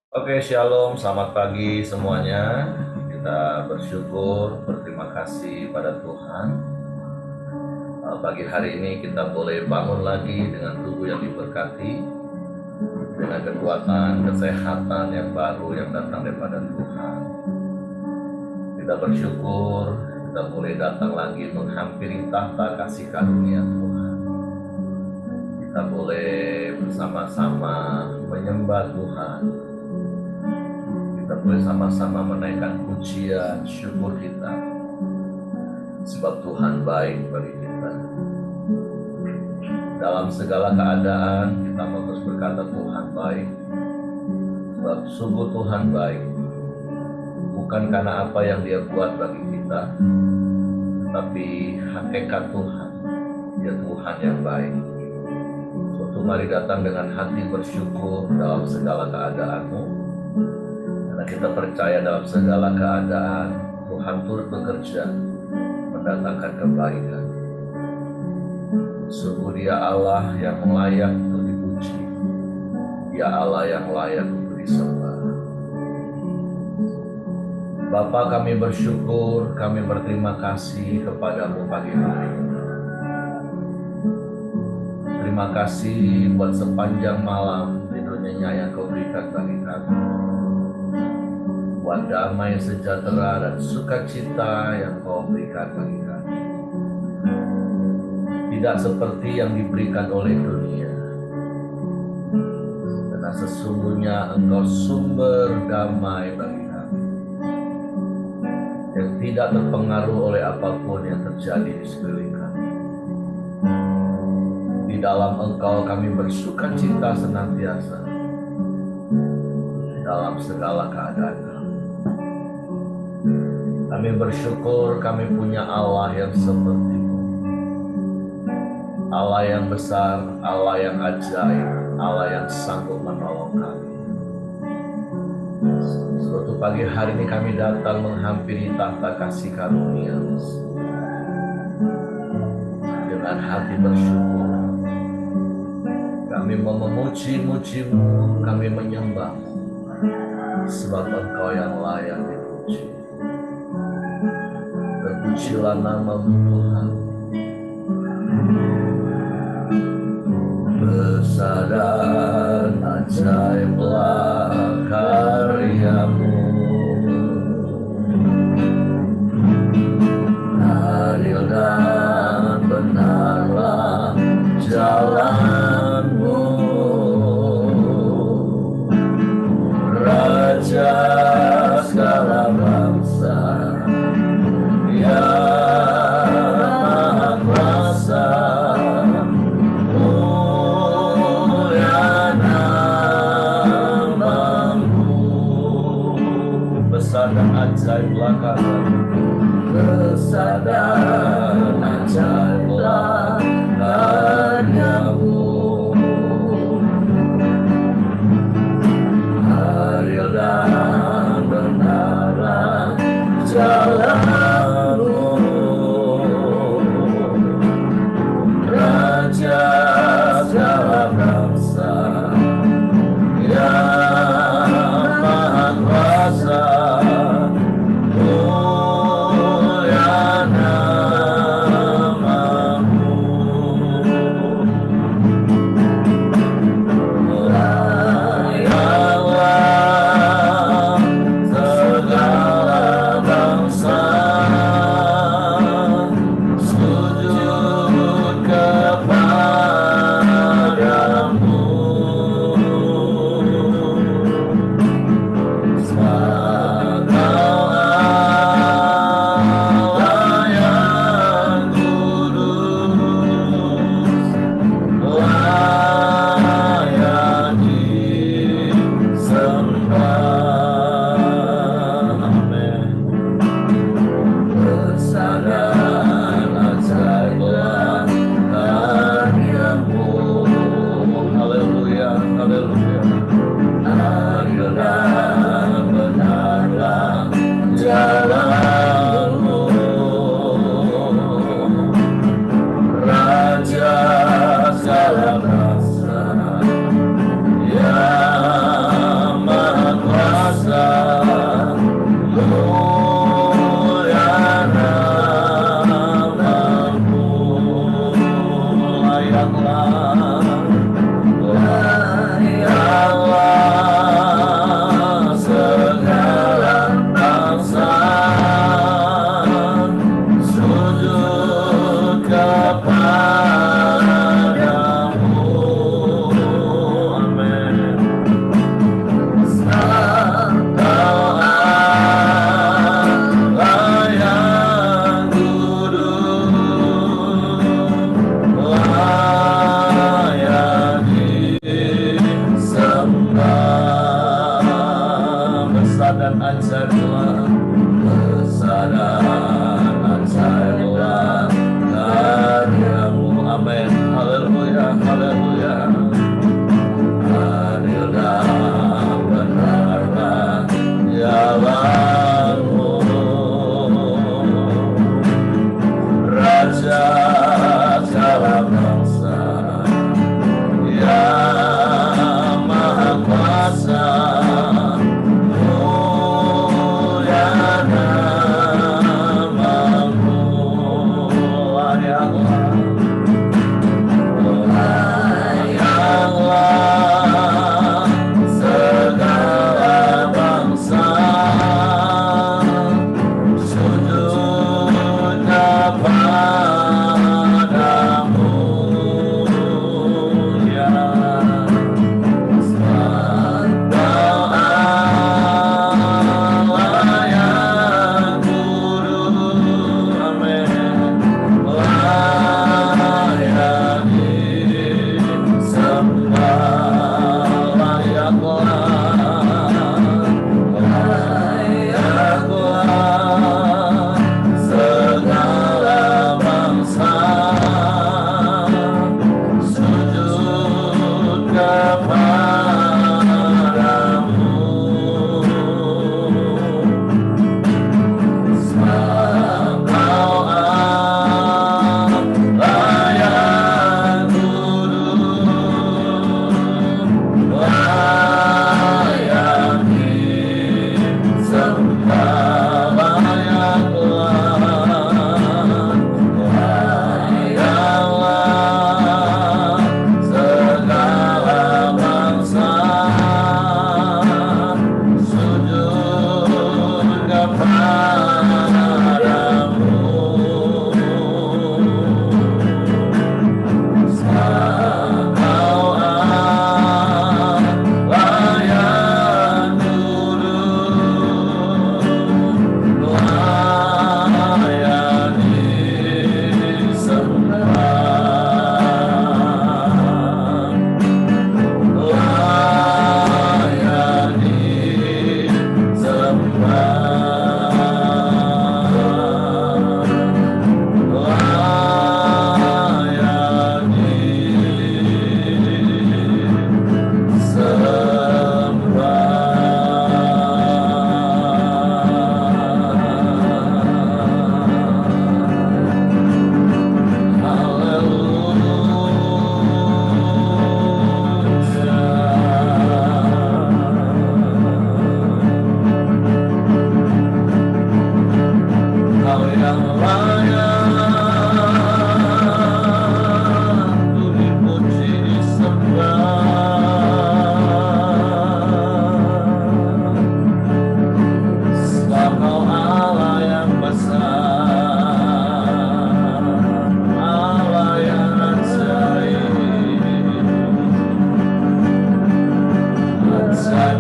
Oke, shalom, selamat pagi semuanya. Kita bersyukur, berterima kasih pada Tuhan. Pagi hari ini kita boleh bangun lagi dengan tubuh yang diberkati, dengan kekuatan, kesehatan yang baru yang datang daripada Tuhan. Kita bersyukur, kita boleh datang lagi menghampiri tahta kasih karunia Tuhan. Kita boleh bersama-sama menyembah Tuhan. Kita boleh sama-sama menaikkan pujian syukur kita, sebab Tuhan baik bagi kita. Dalam segala keadaan kita mau terus berkata Tuhan baik, sebab sungguh Tuhan baik. Bukan karena apa yang Dia buat bagi kita, tapi hakikat Tuhan, Dia Tuhan yang baik. Suatu mari datang dengan hati bersyukur dalam segala keadaanmu, karena kita percaya dalam segala keadaan Tuhan turut bekerja mendatangkan kebaikan. Sungguh Dia Allah yang layak untuk dipuji, Dia Allah yang layak untuk disembah. Bapa, kami bersyukur, kami berterima kasih kepadamu pagi hari ini. Terima kasih buat sepanjang malam tidur nyenyak yang Kau berikan bagi kami, buat damai sejahtera dan sukacita yang Kau berikan bagi kami. Tidak seperti yang diberikan oleh dunia, karena sesungguhnya Engkau sumber damai bagi kami, yang tidak terpengaruh oleh apapun yang terjadi di sekeliling kami. Di dalam Engkau kami bersukacita senantiasa, di dalam segala keadaan kami. Kami bersyukur kami punya Allah yang seperti-Mu, Allah yang besar, Allah yang ajaib, Allah yang sanggup menolong kami. Suatu pagi hari ini kami datang menghampiri tahta kasih karunia dengan hati bersyukur. Kami mau memuji-muji-Mu, kami menyembah-Mu, sebab Engkau yang layak dipuji. Terpujilah nama-Mu Tuhan. Besar dan ajaiblah karya-Mu, adil dan benarlah jalan-Mu, Raja segala bangsa yang Maha Kuasa, mulia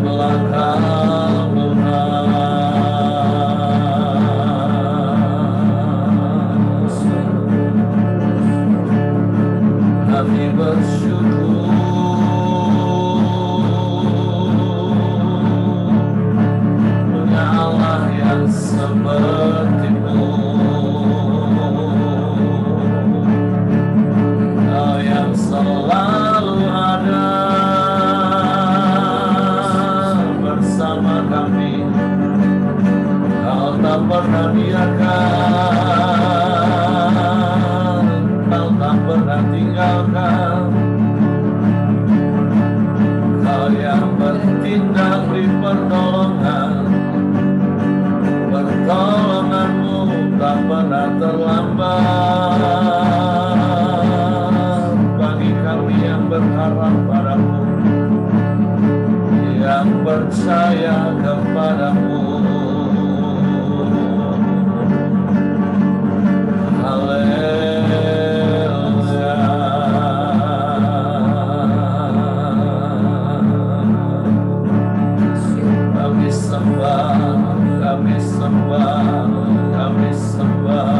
belakang Tuhan. Kami bersyukur punya Allah yang seperti-Mu. Kau yang selalu ada bersama kami. Kau tak pernah biarkan, Kau tak pernah tinggalkan. Kau yang bertindak di pertolongan, pertolongan-Mu tak pernah terlambat bagi kami yang berharap pada-Mu, yang percaya kepada-Mu. Haleluya. Kami sembah, kami sembah, kami sembah.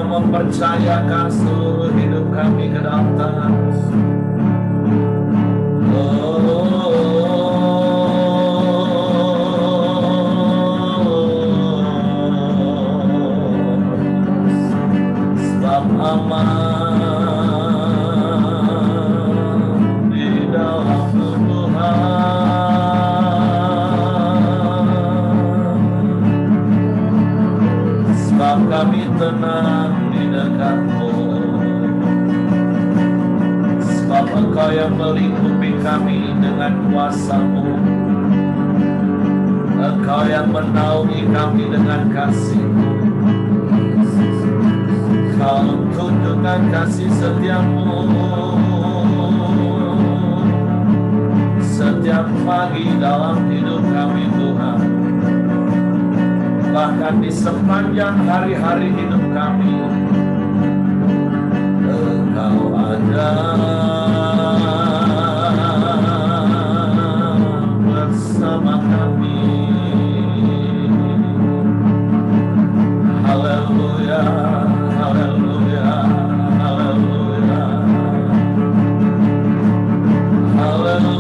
Mempercayakan seluruh hidup kami ke dalam tangan-Mu. Sebab aman di dalam Tuhan. Sebab kami tenang dekat-Mu, sebab Engkau yang melingkupi kami dengan kuasa-Mu, Engkau yang menaungi kami dengan kasih-Mu. Kau tunjukkan kasih setia-Mu setiap pagi dalam hidup kami Tuhan. Bahkan di sepanjang hari-hari hidup kami, Engkau ada bersama kami. Haleluya, haleluya, haleluya, haleluya.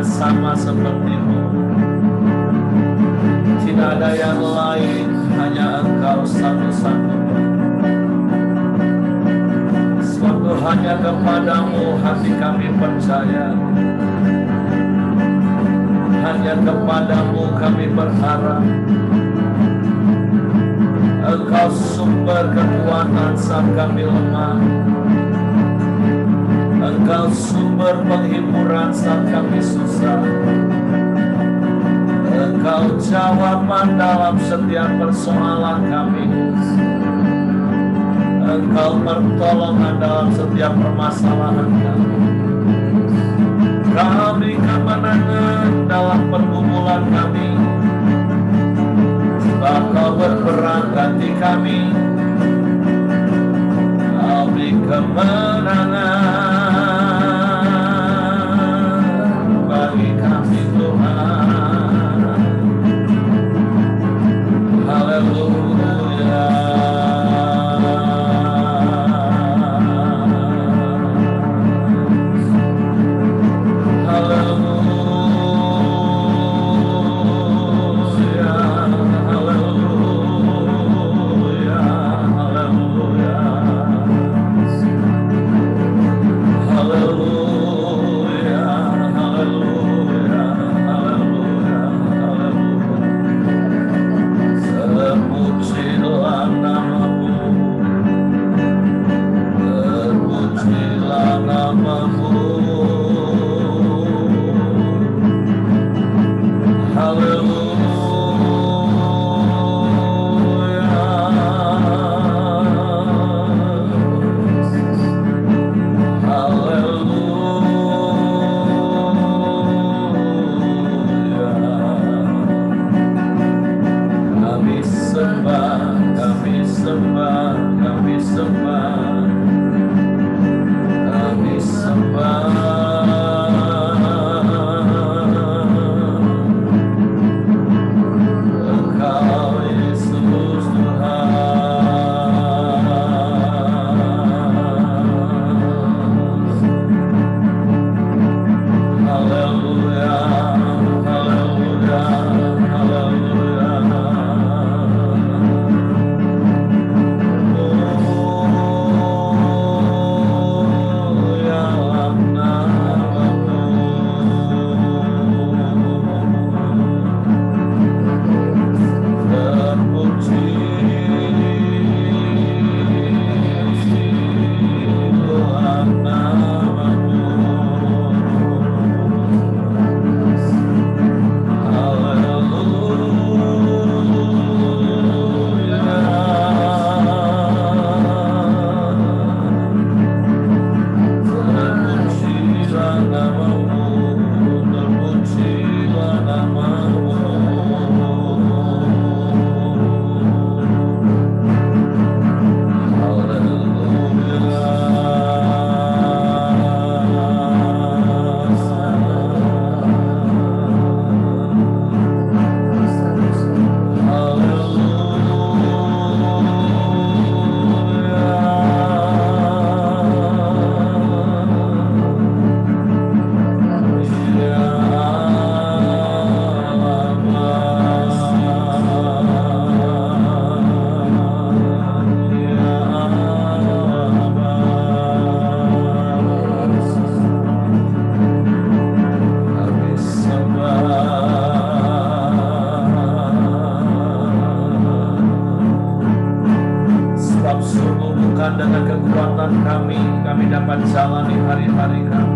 Sama seperti-Mu, tidak ada yang lain, hanya Engkau satu-satunya. Suatu hanya kepadamu hati kami percaya, hanya kepadamu kami berharap. Engkau sumber kekuatan saat kami lemah, Engkau sumber penghiburan saat kami susah. Engkau jawaban dalam setiap persoalan kami. Engkau pertolongan dalam setiap permasalahan kami. Kami kemenangan dalam pergumulan kami. Sebab Kau berperang ganti kami. Kami kemenangan bagi kami Tuhan. Haleluya. Kami sembah,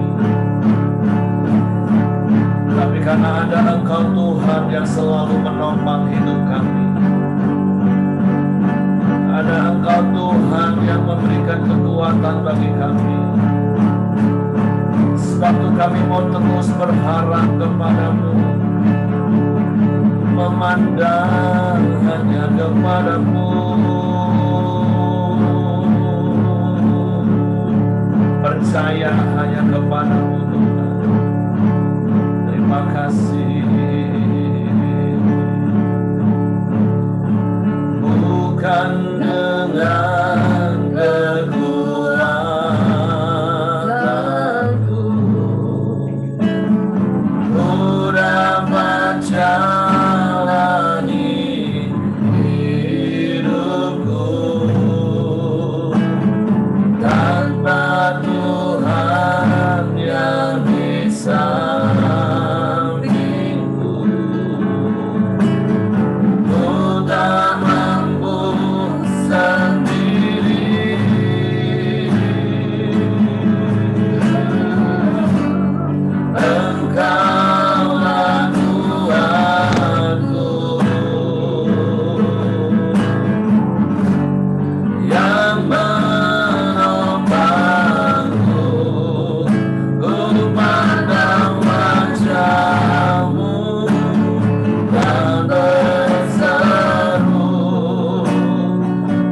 kami. Tapi karena ada Engkau Tuhan yang selalu menopang hidup kami, ada Engkau Tuhan yang memberikan kekuatan bagi kami, sebab itu kami mau terus berharap kepadamu, memandang hanya kepadamu, percaya hanya kepadamu Tuhan. Terima kasih. Bukan dengan kekuatanku ku dapat jalani hidupku, tanpa Tuhan yang di sampingku, ku tak mampu sendiri. Engkaulah Tuhanku yang menopangku, ku pandang wajah-Mu dan berseru,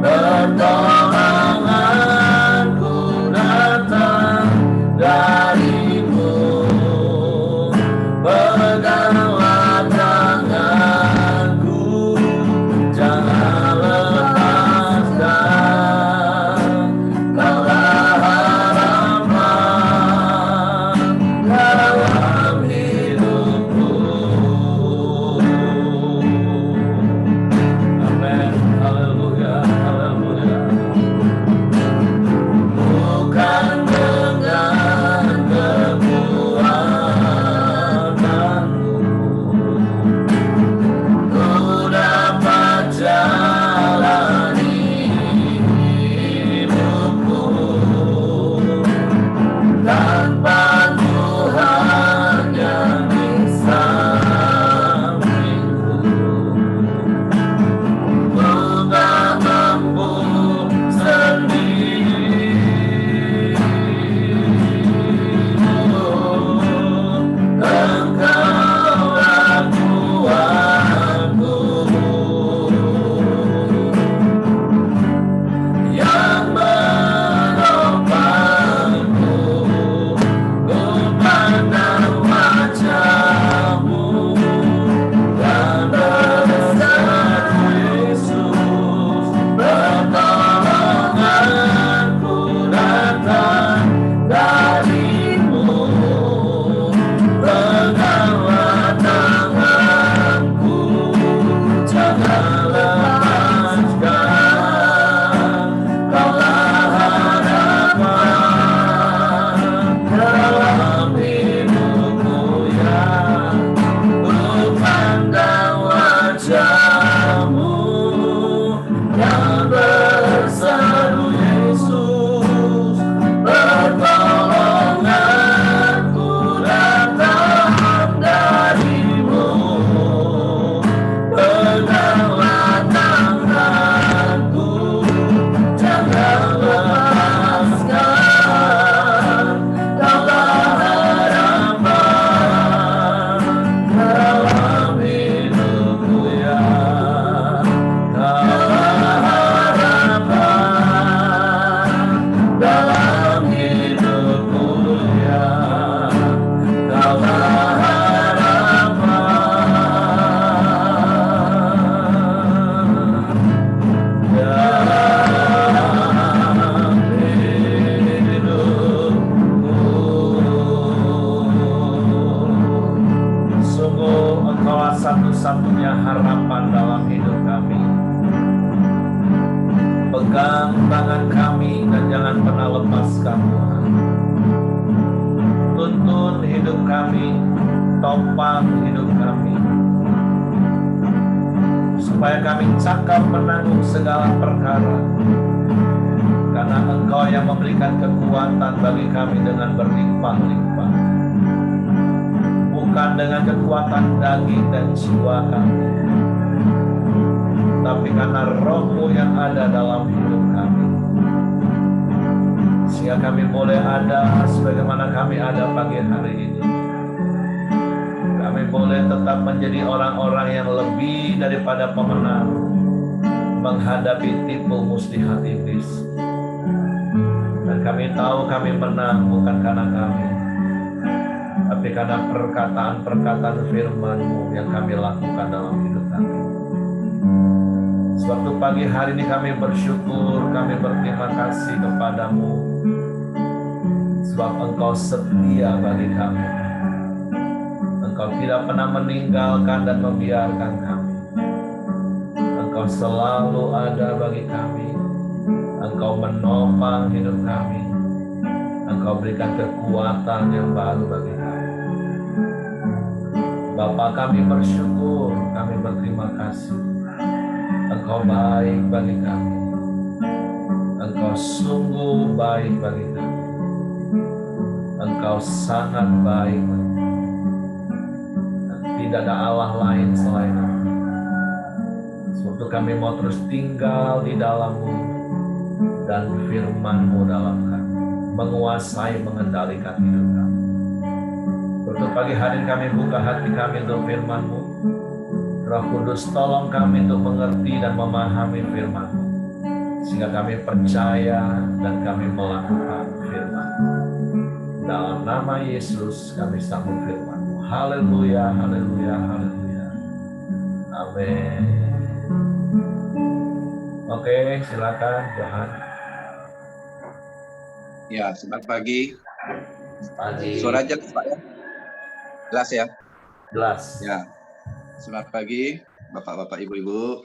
pertolonganku datang dari-Mu. Peganglah tanganku, jangan lepaskan, Kaulah harapan dalam hidupku. Amin. Haleluya, haleluya. Bukan dengan kekuatanku ku dapat jalani hidupku, tanpa Tuhan yang di sampingku, ku tak mampu sendiri. Engkaulah Tuhanku yang menopangku, ku pandang wajah-Mu dan berseru, Yesus, pertolonganku datang dari-Mu. Peganglah tanganku, jangan lepaskan, Kaulah harapan dalam hidupku, ya. Ku pandang wajah-Mu yang berseru, Yesus, pertolonganku datang dari-Mu. Peganglah tanganku, jangan lepaskan, Kaulah harapan dalam hidupku, ya. Kaulah harapan dalam hidupku, ya. Kaulah harapan dalam hidupku. Sungguh Engkaulah satu-satunya harapan dalam hidup kami. Pegang tangan kami dan jangan pernah lepaskan, Tuhan. Tuntun hidup kami, topang hidup kami, supaya kami cakap menanggung segala perkara, karena Engkau yang memberikan kekuatan bagi kami dengan berlimpah-limpah, bukan dengan kekuatan daging dan jiwa kami, tapi karena Roh-Mu yang ada dalam hidup kami, sehingga kami boleh ada sebagaimana kami ada pagi hari ini. Kami boleh tetap menjadi orang-orang yang lebih daripada pemenang menghadapi tipu muslihat iblis. Dan kami tahu kami menang bukan karena kami, tapi karena perkataan-perkataan firman-Mu yang kami lakukan dalam hidup kami. Suatu pagi hari ini kami bersyukur, kami berterima kasih kepadamu, sebab Engkau setia bagi kami. Engkau tidak pernah meninggalkan dan membiarkan kami. Engkau selalu ada bagi kami. Engkau menopang hidup kami. Engkau berikan kekuatan yang baru bagi kami. Bapa, kami bersyukur, kami berterima kasih. Engkau baik bagi kami. Engkau sungguh baik bagi kami. Engkau sangat baik bagi kami. Tidak ada Allah lain selain Engkau. Sebab kami mau terus tinggal di dalam-Mu dan firman-Mu dalam kami, menguasai, mengendalikan hidup kami. Untuk pagi hari kami buka hati kami untuk firman-Mu. Roh Kudus tolong kami untuk mengerti dan memahami firman-Mu, sehingga kami percaya dan kami melakukan firman-Mu. Dalam nama Yesus kami sambut firman-Mu. Haleluya, haleluya, haleluya. Amin. Oke, silakan Johan. Ya, selamat pagi. Pagi. Suara jelas, Pak ya? Jelas ya? Jelas. Ya. Selamat pagi, Bapak-bapak, Ibu-ibu.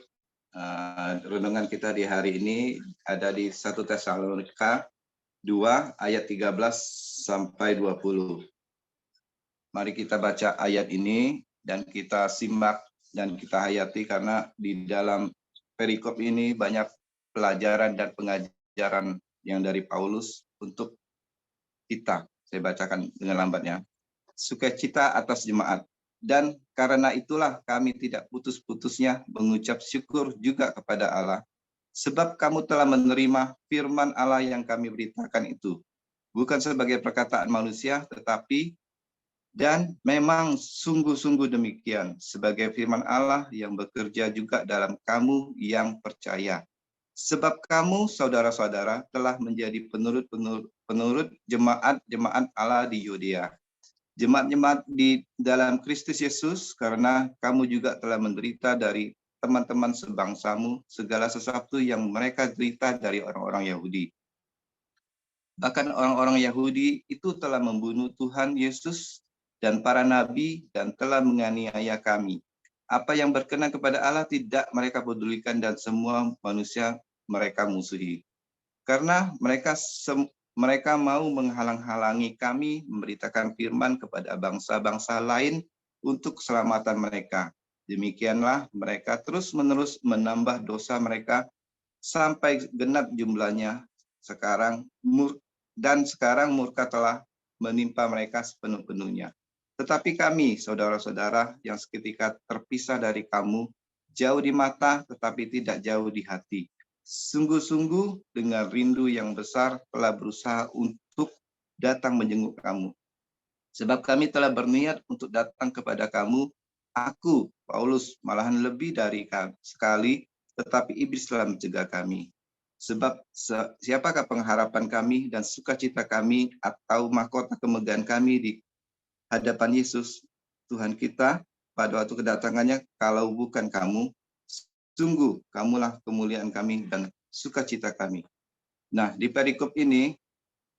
Renungan kita di hari ini ada di 1 Tesalonika 2 ayat 13 sampai 20. Mari kita baca ayat ini dan kita simak dan kita hayati, karena di dalam perikop ini banyak pelajaran dan pengajaran yang dari Paulus untuk kita. Saya bacakan dengan lambatnya. Sukacita atas jemaat, dan karena itulah kami tidak putus-putusnya mengucap syukur juga kepada Allah, sebab kamu telah menerima firman Allah yang kami beritakan itu, bukan sebagai perkataan manusia, tetapi dan memang sungguh-sungguh demikian, sebagai firman Allah yang bekerja juga dalam kamu yang percaya. Sebab kamu, saudara-saudara, telah menjadi penurut jemaat-jemaat Allah di Yudea, jemaat-jemaat di dalam Kristus Yesus, karena kamu juga telah menderita dari teman-teman sebangsamu segala sesuatu yang mereka derita dari orang-orang Yahudi. Bahkan orang-orang Yahudi itu telah membunuh Tuhan Yesus dan para nabi dan telah menganiaya kami. Apa yang berkenan kepada Allah tidak mereka pedulikan, dan semua manusia mereka musuhi. Karena mereka mau menghalang-halangi kami memberitakan firman kepada bangsa-bangsa lain untuk keselamatan mereka. Demikianlah mereka terus-menerus menambah dosa mereka sampai genap jumlahnya sekarang, dan sekarang murka telah menimpa mereka sepenuh-penuhnya. Tetapi kami, saudara-saudara, yang seketika terpisah dari kamu, jauh di mata tetapi tidak jauh di hati, sungguh-sungguh dengan rindu yang besar telah berusaha untuk datang menjenguk kamu. Sebab kami telah berniat untuk datang kepada kamu, aku, Paulus, malahan lebih dari sekali, tetapi iblis telah mencegah kami. Sebab siapakah pengharapan kami dan sukacita kami atau mahkota kemegahan kami di hadapan Yesus, Tuhan kita, pada waktu kedatangannya, kalau bukan kamu, sungguh kamulah kemuliaan kami dan sukacita kami. Nah, di perikop ini,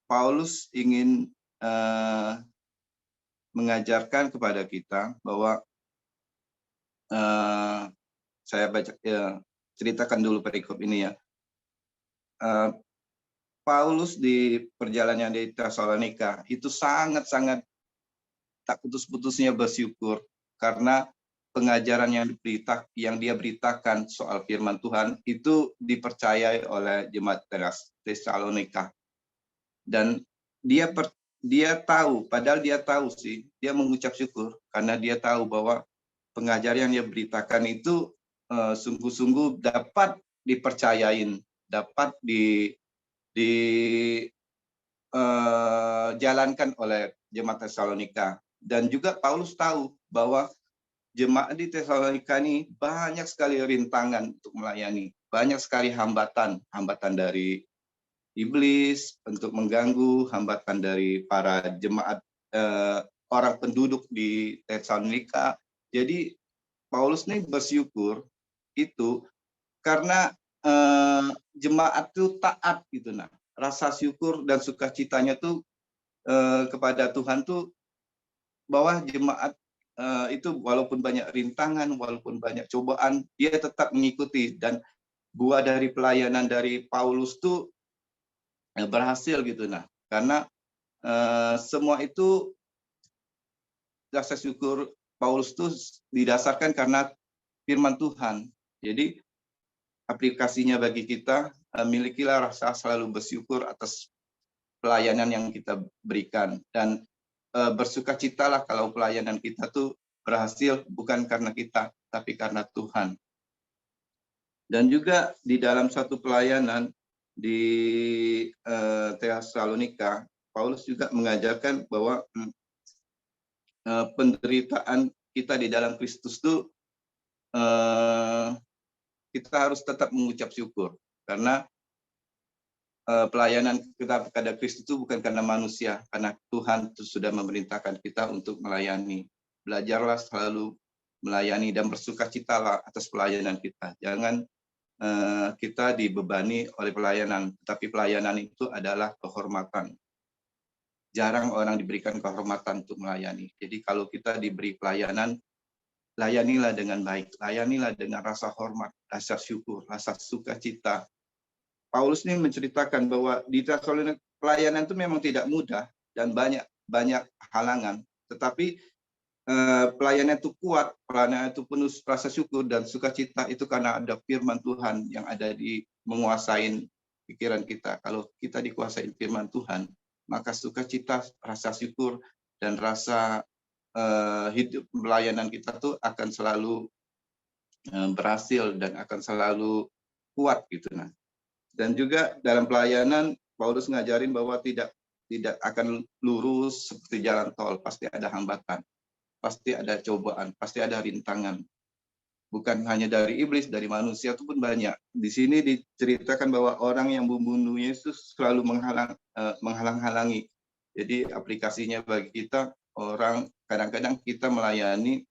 Paulus ingin mengajarkan kepada kita bahwa, saya ceritakan dulu perikop ini ya. Paulus di perjalanannya di Tesalonika itu sangat-sangat tak putus-putusnya bersyukur, karena pengajaran yang dia beritakan soal firman Tuhan itu dipercayai oleh jemaat Tesalonika. Dan dia tahu, padahal dia tahu sih, dia mengucap syukur karena dia tahu bahwa pengajaran yang dia beritakan itu sungguh-sungguh dapat dipercayain, dapat dijalankan oleh jemaat Tesalonika. Dan juga Paulus tahu bahwa jemaat di Tesalonika ini banyak sekali rintangan untuk melayani, banyak sekali hambatan dari iblis untuk mengganggu, hambatan dari para jemaat orang penduduk di Tesalonika. Jadi Paulus ini bersyukur itu karena jemaat itu taat gitu. Nah, rasa syukur dan sukacitanya tuh kepada Tuhan tuh bahwa jemaat itu walaupun banyak rintangan, walaupun banyak cobaan, dia tetap mengikuti. Dan buah dari pelayanan dari Paulus tuh berhasil gitu. Nah, karena semua itu rasa syukur Paulus tuh didasarkan karena firman Tuhan. Jadi aplikasinya bagi kita, milikilah rasa selalu bersyukur atas pelayanan yang kita berikan, dan bersukacitalah kalau pelayanan kita tuh berhasil bukan karena kita tapi karena Tuhan. Dan juga di dalam satu pelayanan di Tesalonika, Paulus juga mengajarkan bahwa penderitaan kita di dalam Kristus itu kita harus tetap mengucap syukur karena pelayanan kita kepada Kristus itu bukan karena manusia, karena Tuhan sudah memerintahkan kita untuk melayani. Belajarlah selalu melayani dan bersukacitalah atas pelayanan kita. Jangan kita dibebani oleh pelayanan, tapi pelayanan itu adalah kehormatan. Jarang orang diberikan kehormatan untuk melayani. Jadi kalau kita diberi pelayanan, layanilah dengan baik, layanilah dengan rasa hormat, rasa syukur, rasa sukacita. Paulus ini menceritakan bahwa di Tesalonika pelayanan itu memang tidak mudah dan banyak halangan, tetapi pelayanan itu kuat, pelayanan itu penuh rasa syukur dan sukacita itu karena ada firman Tuhan yang ada di menguasai pikiran kita. Kalau kita dikuasai firman Tuhan, maka sukacita, rasa syukur dan rasa hidup pelayanan kita tuh akan selalu berhasil dan akan selalu kuat gitu. Nah, dan juga dalam pelayanan Paulus ngajarin bahwa tidak akan lurus seperti jalan tol, pasti ada hambatan, pasti ada cobaan, pasti ada rintangan. Bukan hanya dari iblis, dari manusia itu pun banyak. Di sini diceritakan bahwa orang yang membunuh Yesus selalu menghalang-halangi. Jadi aplikasinya bagi kita, orang kadang-kadang kita melayani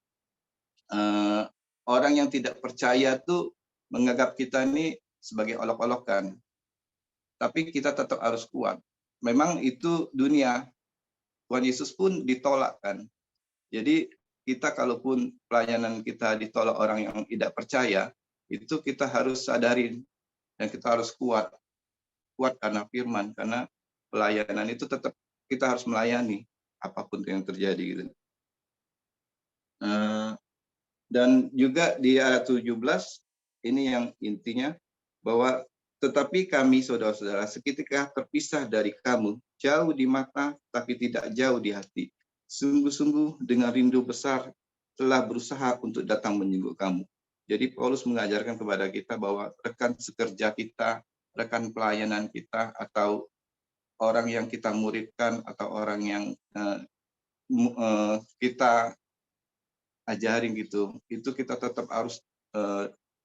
orang yang tidak percaya tuh menganggap kita ini sebagai olok-olokan. Tapi kita tetap harus kuat. Memang itu dunia. Tuhan Yesus pun ditolak kan. Jadi kita kalaupun pelayanan kita ditolak orang yang tidak percaya, itu kita harus sadarin dan kita harus kuat. Kuat karena firman, karena pelayanan itu tetap kita harus melayani apapun yang terjadi gitu. Dan juga di ayat 17 ini yang intinya bahwa tetapi kami saudara-saudara seketika terpisah dari kamu, jauh di mata tapi tidak jauh di hati. Sungguh-sungguh dengan rindu besar telah berusaha untuk datang menjenguk kamu. Jadi Paulus mengajarkan kepada kita bahwa rekan sekerja kita, rekan pelayanan kita, atau orang yang kita muridkan, atau orang yang kita ajarin gitu, itu kita tetap harus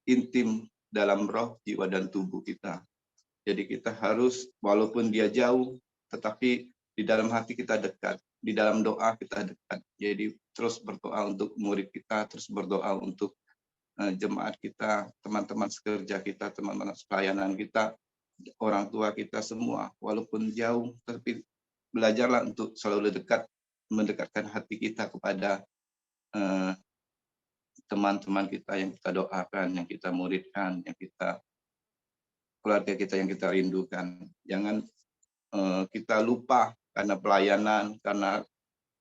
intim dalam roh, jiwa, dan tubuh kita. Jadi kita harus, walaupun dia jauh, tetapi di dalam hati kita dekat, di dalam doa kita dekat. Jadi terus berdoa untuk murid kita, terus berdoa untuk jemaat kita, teman-teman sekerja kita, teman-teman pelayanan kita, orang tua kita semua, walaupun jauh, tapi belajarlah untuk selalu dekat, mendekatkan hati kita kepada teman-teman kita yang kita doakan, yang kita muridkan, yang kita keluarga kita yang kita rindukan. Jangan kita lupa karena pelayanan, karena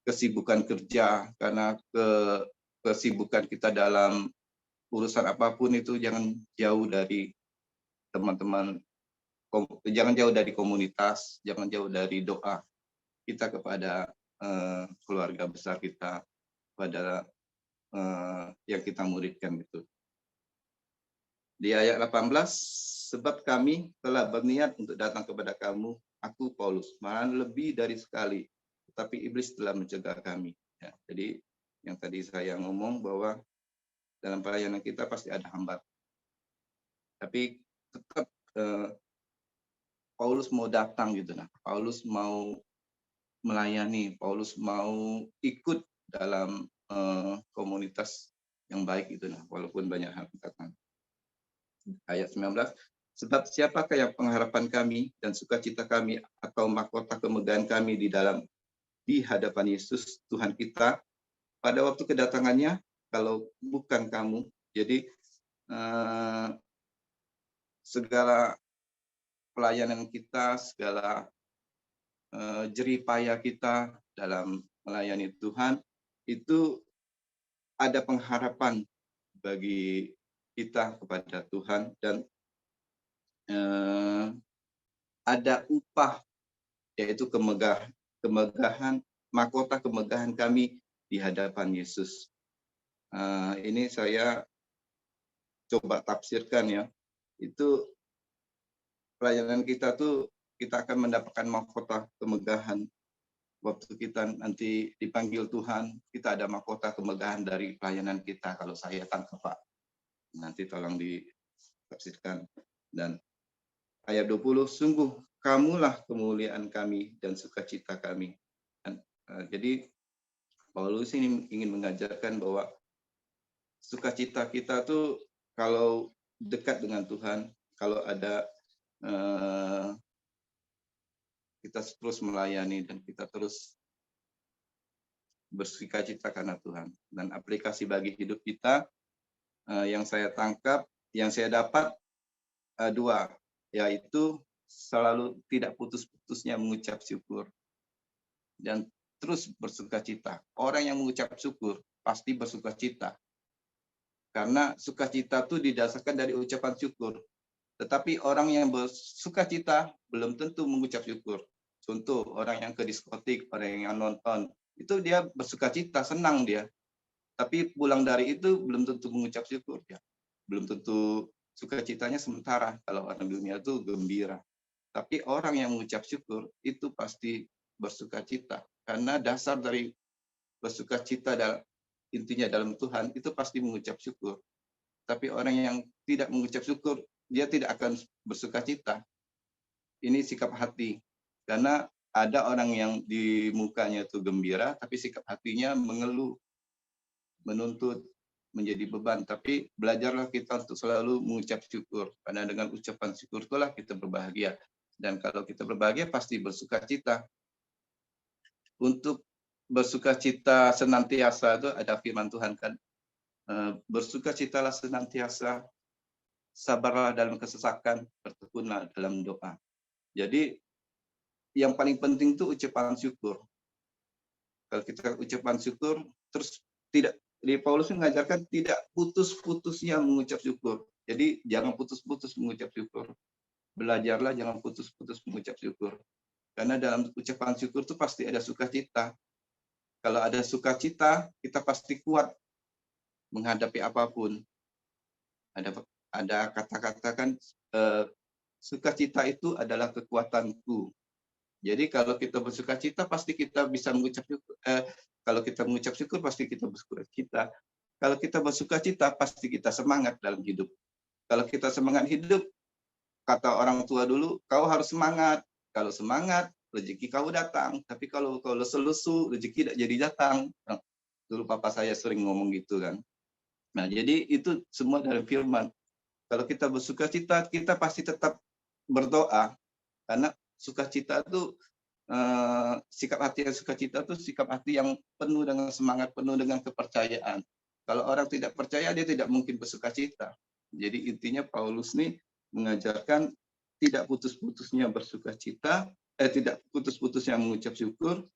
kesibukan kerja, karena kesibukan kita dalam urusan apapun itu jangan jauh dari teman-teman, jangan jauh dari komunitas, jangan jauh dari doa kita kepada keluarga besar kita, pada yang kita muridkan itu. Di ayat 18, sebab kami telah berniat untuk datang kepada kamu, aku Paulus, malahan lebih dari sekali, tetapi iblis telah mencegah kami. Ya, jadi yang tadi saya ngomong bahwa dalam pelayanan kita pasti ada hambat, tapi tetap Paulus mau datang gitu. Nah, Paulus mau melayani, Paulus mau ikut dalam komunitas yang baik itu. Nah, walaupun banyak hambatan. Ayat 19, sebab siapakah yang pengharapan kami dan sukacita kami atau mahkota kemegahan kami di hadapan Yesus Tuhan kita pada waktu kedatangannya, kalau bukan kamu. Jadi segala pelayanan kita, segala jerih payah kita dalam melayani Tuhan itu ada pengharapan bagi kita kepada Tuhan, dan ada upah, yaitu kemegahan, mahkota kemegahan kami di hadapan Yesus. Ini saya coba tafsirkan ya. Itu pelayanan kita tuh kita akan mendapatkan mahkota kemegahan. Waktu kita nanti dipanggil Tuhan, kita ada mahkota kemegahan dari pelayanan kita. Kalau saya tangkap Pak, nanti tolong ditafsirkan. Dan ayat 20, sungguh kamulah kemuliaan kami dan sukacita kami. Dan, jadi Paulus ini ingin mengajarkan bahwa sukacita kita tuh kalau dekat dengan Tuhan, kalau ada kita terus melayani dan kita terus bersukacita karena Tuhan. Dan aplikasi bagi hidup kita yang saya tangkap, yang saya dapat dua, yaitu selalu tidak putus-putusnya mengucap syukur dan terus bersukacita. Orang yang mengucap syukur pasti bersukacita, karena sukacita itu didasarkan dari ucapan syukur. Tetapi orang yang bersukacita belum tentu mengucap syukur. Contoh, orang yang ke diskotik, orang yang nonton, itu dia bersukacita, senang dia. Tapi pulang dari itu belum tentu mengucap syukur ya. Belum tentu sukacitanya sementara. Kalau orang dunia itu gembira. Tapi orang yang mengucap syukur itu pasti bersukacita. Karena dasar dari bersukacita intinya dalam Tuhan itu pasti mengucap syukur. Tapi orang yang tidak mengucap syukur, dia tidak akan bersukacita. Ini sikap hati. Karena ada orang yang di mukanya itu gembira, tapi sikap hatinya mengeluh, menuntut, menjadi beban. Tapi belajarlah kita untuk selalu mengucap syukur. Karena dengan ucapan syukur itulah kita berbahagia. Dan kalau kita berbahagia, pasti bersukacita. Untuk bersukacita senantiasa itu ada firman Tuhan kan. Bersukacitalah senantiasa, sabarlah dalam kesesakan, bertekunlah dalam doa. Jadi yang paling penting itu ucapan syukur. Kalau kita ucapan syukur, terus tidak, di Paulus mengajarkan tidak putus-putusnya mengucap syukur. Jadi jangan putus-putus mengucap syukur. Belajarlah jangan putus-putus mengucap syukur. Karena dalam ucapan syukur itu pasti ada sukacita. Kalau ada sukacita, kita pasti kuat menghadapi apapun. Ada kata-kata kan, sukacita itu adalah kekuatanku. Jadi kalau kita bersukacita pasti kita bisa mengucap syukur. Kalau kita mengucap syukur pasti kita bersukacita. Kalau kita bersukacita pasti kita semangat dalam hidup. Kalau kita semangat hidup, kata orang tua dulu, kau harus semangat. Kalau semangat, rezeki kau datang. Tapi kalau kau lesu-lesu, rezeki tidak jadi datang. Nah, dulu papa saya sering ngomong gitu kan. Nah, jadi itu semua dari firman. Kalau kita bersukacita, kita pasti tetap berdoa. Karena sukacita itu, sikap hati yang sukacita itu sikap hati yang penuh dengan semangat, penuh dengan kepercayaan. Kalau orang tidak percaya, dia tidak mungkin bersukacita. Jadi intinya Paulus nih mengajarkan tidak putus-putusnya bersukacita, tidak putus-putusnya mengucap syukur,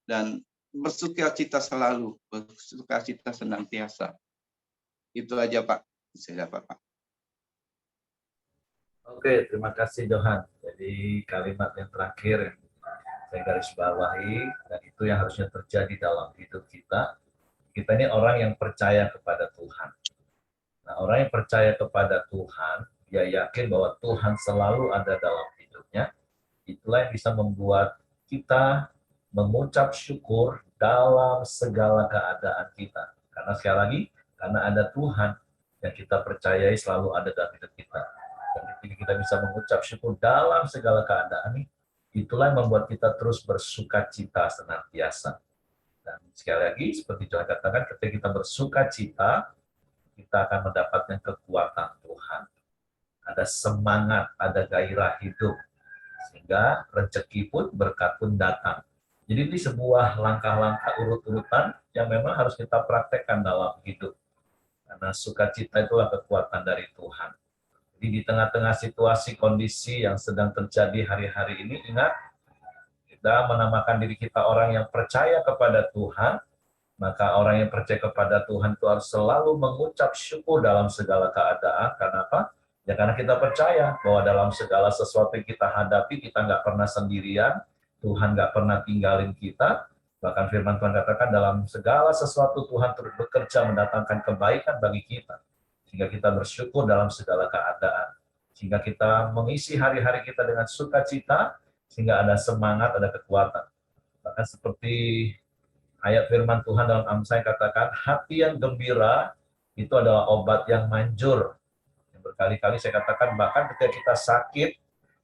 dan bersukacita selalu, bersukacita senantiasa. Itu aja Pak, saya dapat Pak. Oke, terima kasih Johan. Jadi kalimat yang terakhir yang saya garis bawahi, dan itu yang harusnya terjadi dalam hidup kita. Kita ini orang yang percaya kepada Tuhan. Nah, orang yang percaya kepada Tuhan, dia yakin bahwa Tuhan selalu ada dalam hidupnya. Itulah yang bisa membuat kita mengucap syukur dalam segala keadaan kita. Karena sekali lagi, karena ada Tuhan yang kita percayai selalu ada dalam hidup kita. Dan ketika kita bisa mengucap syukur dalam segala keadaan, itulah yang membuat kita terus bersuka cita senantiasa. Dan sekali lagi, seperti Tuhan katakan, ketika kita bersuka cita, kita akan mendapatkan kekuatan Tuhan. Ada semangat, ada gairah hidup. Sehingga rezeki pun, berkat pun datang. Jadi ini sebuah langkah-langkah urut-urutan yang memang harus kita praktekkan dalam hidup. Karena sukacita itulah kekuatan dari Tuhan. Jadi di tengah-tengah situasi, kondisi yang sedang terjadi hari-hari ini, ingat, kita menamakan diri kita orang yang percaya kepada Tuhan, maka orang yang percaya kepada Tuhan itu harus selalu mengucap syukur dalam segala keadaan. Karena apa? Ya karena kita percaya bahwa dalam segala sesuatu yang kita hadapi, kita nggak pernah sendirian, Tuhan nggak pernah tinggalin kita. Bahkan firman Tuhan katakan dalam segala sesuatu Tuhan terus bekerja mendatangkan kebaikan bagi kita. Sehingga kita bersyukur dalam segala keadaan. Sehingga kita mengisi hari-hari kita dengan sukacita, sehingga ada semangat, ada kekuatan. Bahkan seperti ayat firman Tuhan dalam Amsal katakan, hati yang gembira itu adalah obat yang manjur. Berkali-kali saya katakan, bahkan ketika kita sakit,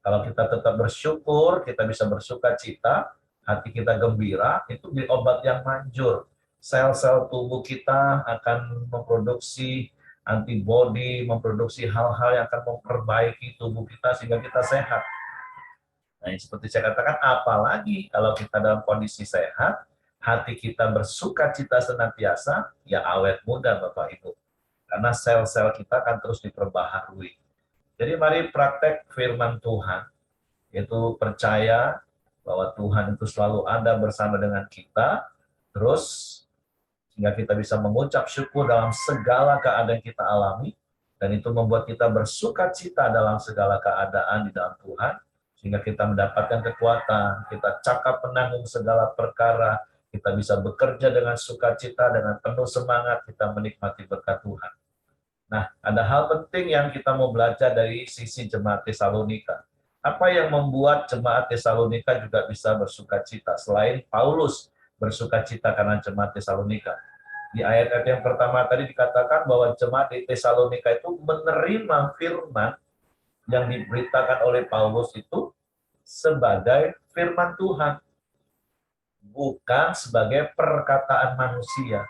kalau kita tetap bersyukur, kita bisa bersuka cita, hati kita gembira, itu di obat yang manjur. Sel-sel tubuh kita akan memproduksi antibodi, memproduksi hal-hal yang akan memperbaiki tubuh kita sehingga kita sehat. Nah, seperti saya katakan, apalagi kalau kita dalam kondisi sehat, hati kita bersuka cita senantiasa, ya awet muda Bapak Ibu. Karena sel-sel kita akan terus diperbaharui. Jadi mari praktek firman Tuhan, yaitu percaya bahwa Tuhan itu selalu ada bersama dengan kita, terus sehingga kita bisa mengucap syukur dalam segala keadaan yang kita alami, dan itu membuat kita bersuka cita dalam segala keadaan di dalam Tuhan, sehingga kita mendapatkan kekuatan, kita cakap menanggung segala perkara, kita bisa bekerja dengan sukacita, dengan penuh semangat, kita menikmati berkat Tuhan. Nah, ada hal penting yang kita mau belajar dari sisi jemaat Tesalonika. Apa yang membuat jemaat Tesalonika juga bisa bersukacita selain Paulus bersukacita karena jemaat Tesalonika? Di ayat-ayat yang pertama tadi dikatakan bahwa jemaat di Tesalonika itu menerima firman yang diberitakan oleh Paulus itu sebagai firman Tuhan, bukan sebagai perkataan manusia.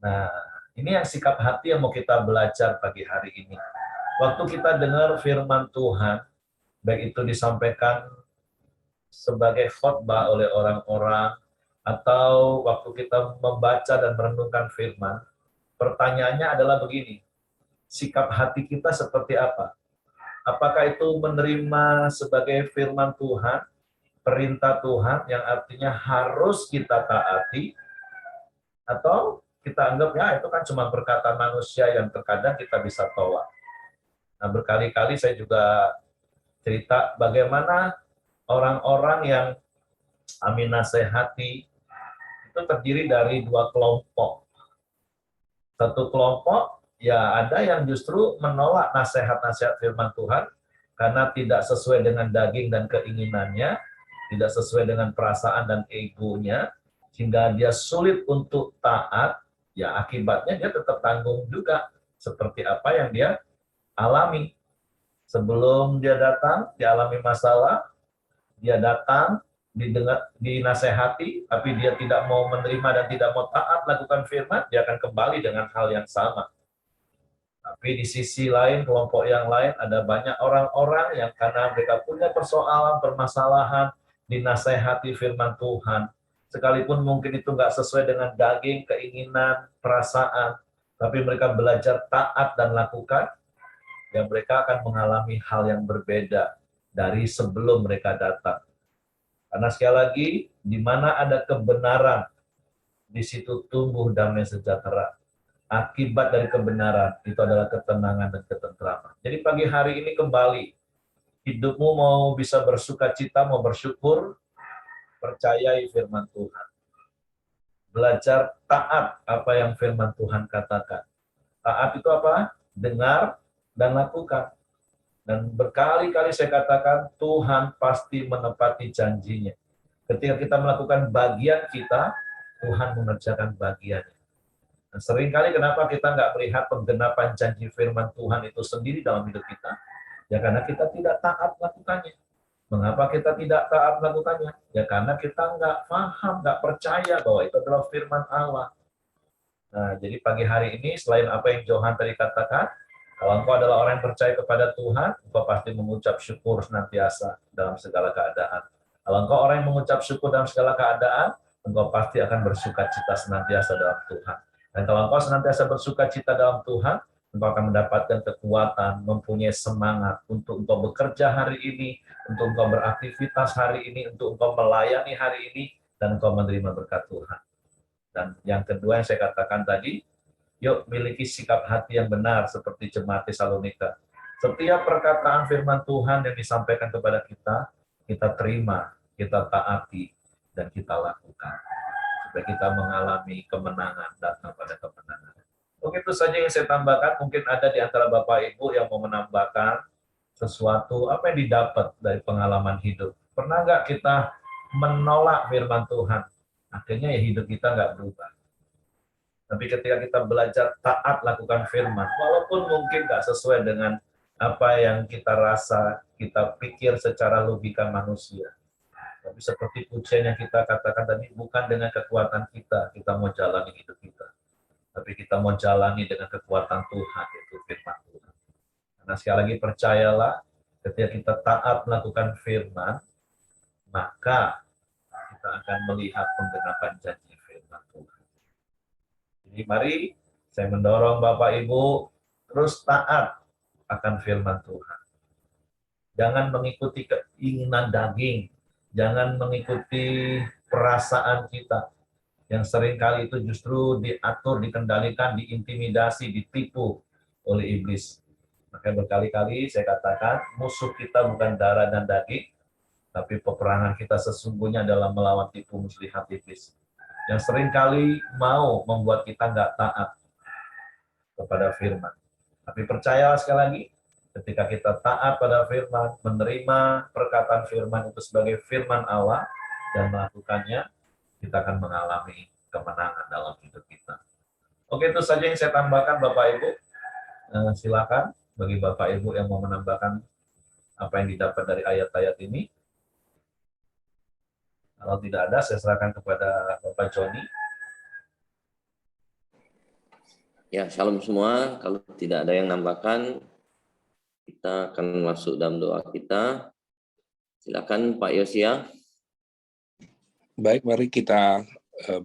Nah, ini yang sikap hati yang mau kita belajar pagi hari ini. Waktu kita dengar firman Tuhan, baik itu disampaikan sebagai khotbah oleh orang-orang, atau waktu kita membaca dan merenungkan firman, pertanyaannya adalah begini, sikap hati kita seperti apa? Apakah itu menerima sebagai firman Tuhan, perintah Tuhan yang artinya harus kita taati, atau kita anggap ya itu kan cuma perkataan manusia yang terkadang kita bisa tolak. Nah, berkali-kali saya juga cerita bagaimana orang-orang yang kami nasihati itu terdiri dari dua kelompok. Satu kelompok ya ada yang justru menolak nasihat-nasihat firman Tuhan karena tidak sesuai dengan daging dan keinginannya, tidak sesuai dengan perasaan dan egonya, sehingga dia sulit untuk taat. Ya akibatnya dia tetap tanggung juga seperti apa yang dia alami. Sebelum dia datang, dia alami masalah, dia datang, didengar, dinasehati, tapi dia tidak mau menerima dan tidak mau taat lakukan firman, dia akan kembali dengan hal yang sama. Tapi di sisi lain, kelompok yang lain, ada banyak orang-orang yang karena mereka punya persoalan, permasalahan, dinasehati firman Tuhan, sekalipun mungkin itu nggak sesuai dengan daging, keinginan, perasaan, tapi mereka belajar taat dan lakukan, ya mereka akan mengalami hal yang berbeda dari sebelum mereka datang. Karena sekali lagi, di mana ada kebenaran, di situ tumbuh damai sejahtera. Akibat dari kebenaran itu adalah ketenangan dan ketentraman. Jadi pagi hari ini kembali, hidupmu mau bisa bersuka cita, mau bersyukur, percayai firman Tuhan. Belajar taat apa yang firman Tuhan katakan. Taat itu apa? Dengar dan lakukan. Dan berkali-kali saya katakan, Tuhan pasti menepati janjinya. Ketika kita melakukan bagian kita, Tuhan mengerjakan bagiannya. Dan seringkali kenapa kita nggak melihat penggenapan janji firman Tuhan itu sendiri dalam hidup kita? Ya karena kita tidak taat melakukannya. Mengapa kita tidak taat melakukannya? Ya karena kita nggak paham, nggak percaya bahwa itu adalah firman Allah. Nah, jadi pagi hari ini, selain apa yang Johan tadi katakan, kalau engkau adalah orang yang percaya kepada Tuhan, engkau pasti mengucap syukur senantiasa dalam segala keadaan. Kalau engkau orang yang mengucap syukur dalam segala keadaan, engkau pasti akan bersuka cita senantiasa dalam Tuhan. Dan kalau engkau senantiasa bersuka cita dalam Tuhan, engkau akan mendapatkan kekuatan, mempunyai semangat untuk engkau bekerja hari ini, untuk engkau beraktivitas hari ini, untuk engkau melayani hari ini, dan engkau menerima berkat Tuhan. Dan yang kedua yang saya katakan tadi, yuk miliki sikap hati yang benar seperti jemaat Tesalonika. Setiap perkataan firman Tuhan yang disampaikan kepada kita terima, kita taati, dan kita lakukan. Supaya kita mengalami kemenangan, datang pada kemenangan. Oke, itu saja yang saya tambahkan. Mungkin ada di antara Bapak Ibu yang mau menambahkan sesuatu, apa yang didapat dari pengalaman hidup. Pernah nggak kita menolak firman Tuhan? Akhirnya ya hidup kita nggak berubah. Tapi ketika kita belajar taat lakukan firman, walaupun mungkin nggak sesuai dengan apa yang kita rasa, kita pikir secara logika manusia. Tapi seperti pujian yang kita katakan tadi, bukan dengan kekuatan kita mau jalani hidup kita. Tapi kita mau jalani dengan kekuatan Tuhan, yaitu firman Tuhan. Karena sekali lagi percayalah, ketika kita taat melakukan firman, maka kita akan melihat penggenapan janji firman Tuhan. Jadi mari saya mendorong Bapak Ibu terus taat akan firman Tuhan. Jangan mengikuti keinginan daging, jangan mengikuti perasaan kita yang seringkali itu justru diatur, dikendalikan, diintimidasi, ditipu oleh iblis. Maka berkali-kali saya katakan musuh kita bukan darah dan daging, tapi peperangan kita sesungguhnya adalah melawan tipu muslihat iblis yang seringkali mau membuat kita nggak taat kepada firman. Tapi percayalah sekali lagi, ketika kita taat pada firman, menerima perkataan firman itu sebagai firman Allah, dan melakukannya, kita akan mengalami kemenangan dalam hidup kita. Oke, itu saja yang saya tambahkan Bapak Ibu. Silakan bagi Bapak Ibu yang mau menambahkan apa yang didapat dari ayat-ayat ini. Kalau tidak ada, saya serahkan kepada Bapak Joni. Ya, shalom semua. Kalau tidak ada yang nambahkan, kita akan masuk dalam doa kita. Silakan Pak Yosia. Baik, mari kita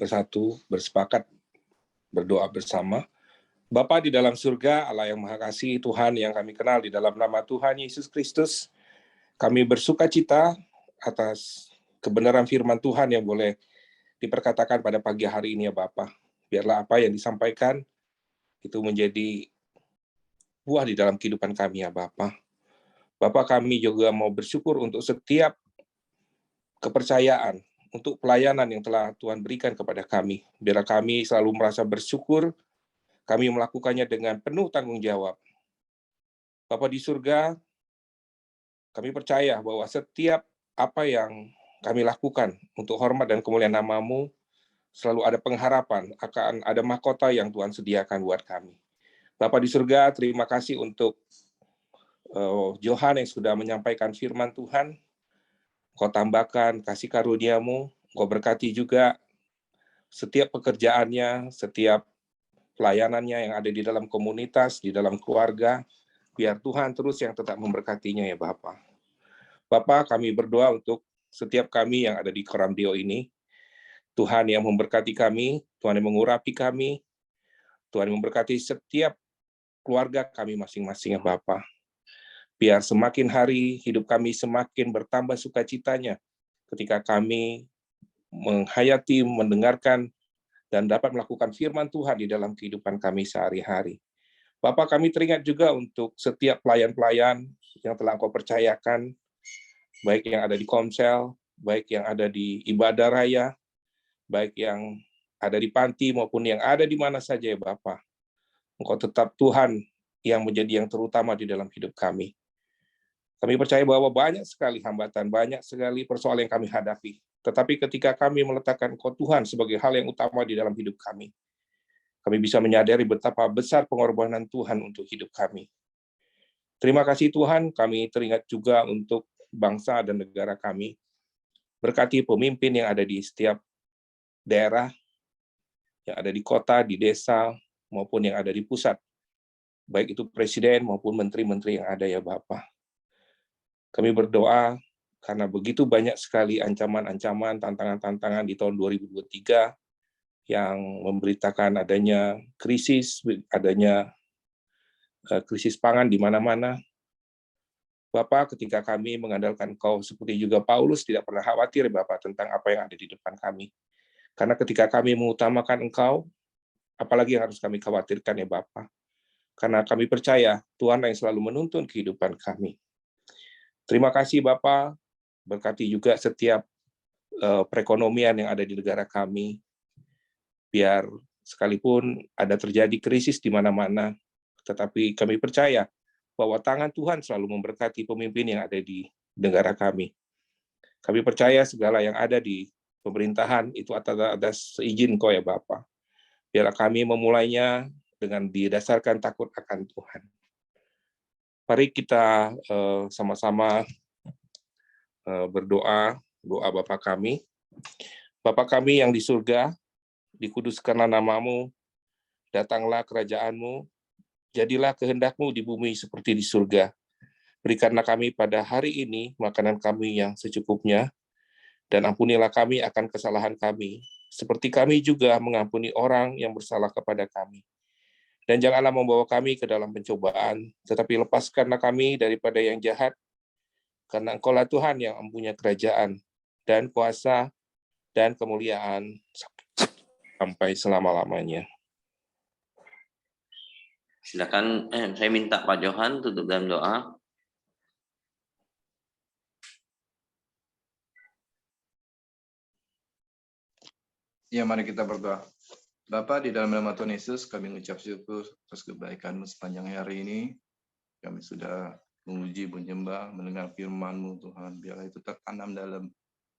bersatu, bersepakat, berdoa bersama. Bapa di dalam surga, Allah yang Maha Kasih, Tuhan yang kami kenal di dalam nama Tuhan Yesus Kristus, kami bersuka cita atas kebenaran firman Tuhan yang boleh diperkatakan pada pagi hari ini ya Bapa. Biarlah apa yang disampaikan itu menjadi buah di dalam kehidupan kami ya Bapa. Bapa, kami juga mau bersyukur untuk setiap kepercayaan, untuk pelayanan yang telah Tuhan berikan kepada kami. Biarlah kami selalu merasa bersyukur, kami melakukannya dengan penuh tanggung jawab. Bapa di surga, kami percaya bahwa setiap apa yang kami lakukan untuk hormat dan kemuliaan nama-Mu, selalu ada pengharapan akan ada mahkota yang Tuhan sediakan buat kami. Bapa di surga, terima kasih untuk Johan yang sudah menyampaikan firman Tuhan. Kau tambahkan kasih karunia-Mu, Kau berkati juga setiap pekerjaannya, setiap pelayanannya yang ada di dalam komunitas, di dalam keluarga. Biar Tuhan terus yang tetap memberkatinya ya Bapa. Bapa, kami berdoa untuk setiap kami yang ada di Koramdio ini. Tuhan yang memberkati kami, Tuhan yang mengurapi kami, Tuhan yang memberkati setiap keluarga kami masing-masing ya Bapa. Biar semakin hari hidup kami semakin bertambah sukacitanya ketika kami menghayati, mendengarkan, dan dapat melakukan firman Tuhan di dalam kehidupan kami sehari-hari. Bapak, kami teringat juga untuk setiap pelayan-pelayan yang telah Engkau percayakan, baik yang ada di Komsel, baik yang ada di ibadah raya, baik yang ada di panti maupun yang ada di mana saja ya Bapak. Engkau tetap Tuhan yang menjadi yang terutama di dalam hidup kami. Kami percaya bahwa banyak sekali hambatan, banyak sekali persoalan yang kami hadapi. Tetapi ketika kami meletakkan Engkau Tuhan sebagai hal yang utama di dalam hidup kami bisa menyadari betapa besar pengorbanan Tuhan untuk hidup kami. Terima kasih Tuhan, kami teringat juga untuk bangsa dan negara kami. Berkati pemimpin yang ada di setiap daerah, yang ada di kota, di desa, maupun yang ada di pusat. Baik itu presiden maupun menteri-menteri yang ada ya Bapak. Kami berdoa karena begitu banyak sekali ancaman-ancaman, tantangan-tantangan di tahun 2023 yang memberitakan adanya krisis, adanya krisis pangan di mana-mana. Bapak, ketika kami mengandalkan Engkau seperti juga Paulus tidak pernah khawatir Bapak tentang apa yang ada di depan kami. Karena ketika kami mengutamakan Engkau, apalagi yang harus kami khawatirkan ya Bapak. Karena kami percaya Tuhan yang selalu menuntun kehidupan kami. Terima kasih Bapak, berkati juga setiap perekonomian yang ada di negara kami, biar sekalipun ada terjadi krisis di mana-mana, tetapi kami percaya bahwa tangan Tuhan selalu memberkati pemimpin yang ada di negara kami. Kami percaya segala yang ada di pemerintahan itu atas izin Kau ya Bapak. Biarlah kami memulainya dengan didasarkan takut akan Tuhan. Mari kita sama-sama berdoa, doa Bapa kami. Bapa kami yang di surga, dikuduskanlah nama-Mu, datanglah kerajaan-Mu, jadilah kehendak-Mu di bumi seperti di surga. Berikanlah kami pada hari ini makanan kami yang secukupnya, dan ampunilah kami akan kesalahan kami, seperti kami juga mengampuni orang yang bersalah kepada kami. Dan janganlah membawa kami ke dalam pencobaan, tetapi lepaskanlah kami daripada yang jahat, karena Engkau-lah Tuhan yang mempunyai kerajaan, dan kuasa, dan kemuliaan sampai selama-lamanya. Silakan, saya minta Pak Johan tutup dalam doa. Ya, mari kita berdoa. Bapa, di dalam nama Tuhan Yesus, kami mengucap syukur atas kebaikan-Mu sepanjang hari ini. Kami sudah memuji, menyembah, mendengar firman-Mu, Tuhan. Biarlah itu tertanam dalam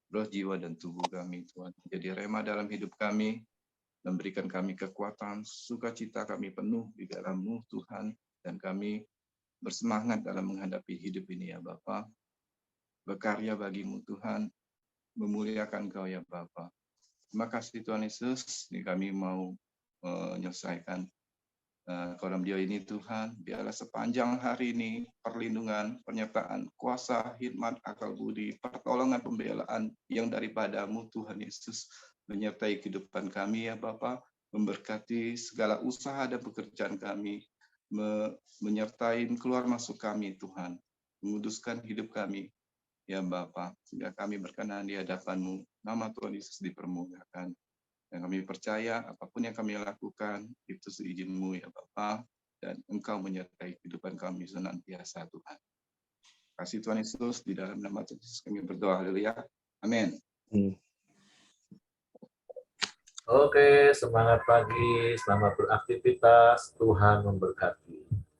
roh, jiwa, dan tubuh kami, Tuhan. Jadi rema dalam hidup kami, memberikan kami kekuatan, sukacita kami penuh di dalam-Mu, Tuhan. Dan kami bersemangat dalam menghadapi hidup ini, ya Bapa. Berkarya bagi-Mu, Tuhan. Memuliakan Kau, ya Bapa. Terima kasih Tuhan Yesus, ini kami mau menyelesaikan kolam dia ini Tuhan. Biarlah sepanjang hari ini perlindungan, penyertaan, kuasa, hikmat, akal budi, pertolongan, pembelaan yang daripada-Mu Tuhan Yesus menyertai kehidupan kami ya Bapa, memberkati segala usaha dan pekerjaan kami, menyertai keluar masuk kami Tuhan, menguduskan hidup kami. Ya Bapa, sehingga kami berkenan di hadapan-Mu, nama Tuhan Yesus dipermuliakan. Dan kami percaya apapun yang kami lakukan, itu seizin-Mu ya Bapa, dan Engkau menyertai kehidupan kami senantiasa Tuhan. Kasih Tuhan Yesus, di dalam nama Tuhan Yesus kami berdoa, haleluya. Amin. Oke, semangat pagi, selamat beraktivitas, Tuhan memberkati.